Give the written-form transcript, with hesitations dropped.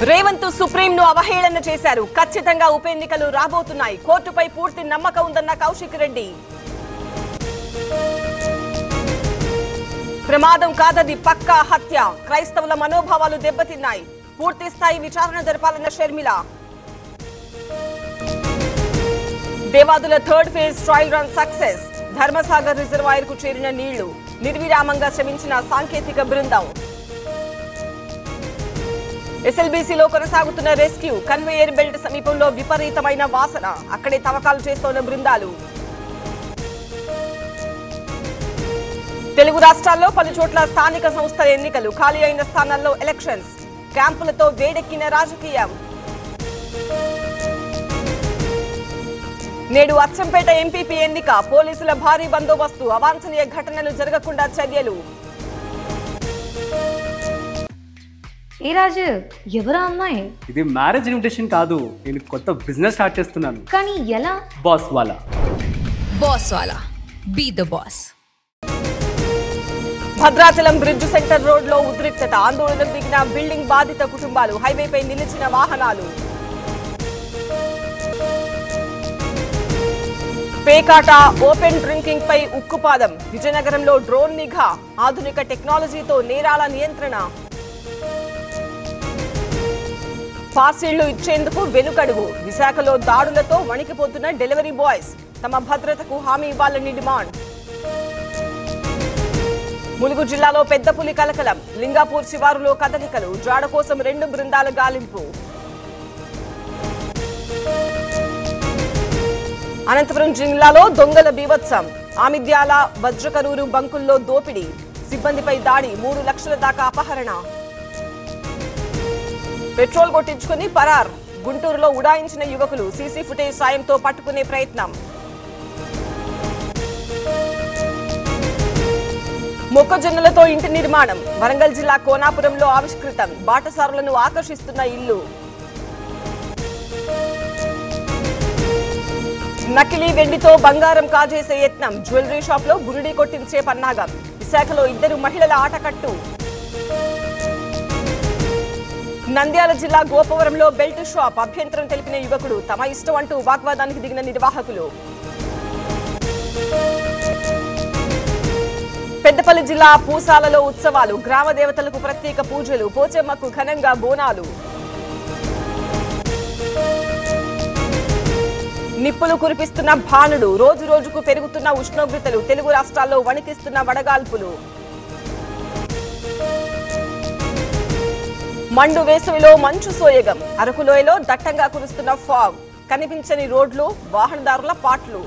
Revanth supreme ను అవహేళన చేశారు. ఖచ్చితంగా ఉప ఎన్నికలు రాబోతున్నాయి. కోర్టుపై పూర్తి నమ్మకం ఉందన్న కౌశిక్ రెడ్డి. ప్రమాదం కాదది పక్కా హత్య. క్రైస్తవుల మనోభావాలు దెబ్బతిన్నాయి. పూర్తి స్థాయి విచారణ జరపాలన్న Sharmila. Devadula third phase trial run success. Dharmasagar reservoir కు చేరిన నీళ్లు. నిర్విరామంగా శ్రమించిన సాంకేతిక బృందం. ఎస్ఎల్బీసీలో కొనసాగుతున్న రెస్క్యూ. కన్వేయర్ బెల్ట్ సమీపంలో విపరీతమైన వాసన. అక్కడే తవ్వకాలు చేస్తోన్న బృందాలు. తెలుగు రాష్ట్రాల్లో పలు చోట్ల స్థానిక సంస్థల ఎన్నికలు. ఖాళీ అయిన స్థానాల్లో ఎలక్షన్స్. క్యాంపులతో వేడెక్కిన రాజకీయం. నేడు అచ్చంపేట ఎంపీపీ ఎన్నిక. పోలీసుల భారీ బందోబస్తు. అవాంఛనీయ ఘటనలు జరగకుండా చర్యలు. ఏ రాజు, ఎవరా అమ్మాయి? ఇది మ్యారేజ్ ఇన్విటేషన్ కాదు. నేను కొత్త బిజినెస్ స్టార్ట్ చేస్తున్నాను. కానీ ఎలా? బాస్ వాలా. బాస్ వాలా, be the boss. Bhadrachalam bridge centre road లో ఉద్రిక్తత. ఆందోళనకు దిగిన బిల్డింగ్ బాధిత కుటుంబాలు. హైవేపై నిలిచిన వాహనాలు. పేకాట, ఓపెన్ డ్రింకింగ్ పై ఉక్కుపాదం. విజయనగరంలో డ్రోన్ నిఘా. ఆధునిక టెక్నాలజీతో నేరాల నియంత్రణ. పార్సిళ్లు ఇచ్చేందుకు వెనుకడుగు. విశాఖలో దాడులతో వణికిపోతున్న డెలివరీ బాయ్స్. తమ భద్రతకు హామీ ఇవ్వాలని డిమాండ్. ములుగు జిల్లాలో పెద్ద పులి కలకలం. లింగాపూర్ శివారులో కదలికలు. జాడ కోసం 2 బృందాల గాలింపు. అనంతపురం జిల్లాలో దొంగల బీభత్సం. ఆమిద్యాల, వజ్రకరూరు బంకుల్లో దోపిడీ. సిబ్బందిపై దాడి. 3 లక్షల దాకా అపహరణ. పెట్రోల్ కొట్టించుకుని పరార్. గుంటూరులో ఉడాయించిన యువకులు. సీసీ ఫుటేజ్ సాయంతో పట్టుకునే ప్రయత్నం. మొక్కజొన్నలతో ఇంటి నిర్మాణం. వరంగల్ జిల్లా కోనాపురంలో ఆవిష్కృతం. బాటసారులను ఆకర్షిస్తున్న ఇల్లు. నకిలీ వెండితో బంగారం కాజేసే యత్నం. జ్యువెలరీ షాప్ లో బురిడి కొట్టించే పన్నాగం. విశాఖలో 2 మహిళల ఆటకట్టు. నంద్యాల జిల్లా గోపవరంలో బెల్ట్ షాప్. అభ్యంతరం తెలిపిన యువకుడు. తమ ఇష్టం అంటూ వాగ్వాదానికి దిగిన నిర్వాహకులు. పెద్దపల్లి జిల్లా పూసాలలో ఉత్సవాలు. గ్రామ దేవతలకు ప్రత్యేక పూజలు. పోచమ్మకు ఘనంగా బోనాలు. నిప్పులు కురిపిస్తున్న భానుడు. రోజు రోజుకు పెరుగుతున్న ఉష్ణోగ్రతలు. తెలుగు రాష్ట్రాల్లో వణికిస్తున్న వడగాల్పులు. మండు వేసవిలో మంచు సోయగం. అరకులోయలో దట్టంగా కురుస్తున్న ఫాగ్. కనిపించని రోడ్లు, వాహనదారుల పాట్లు.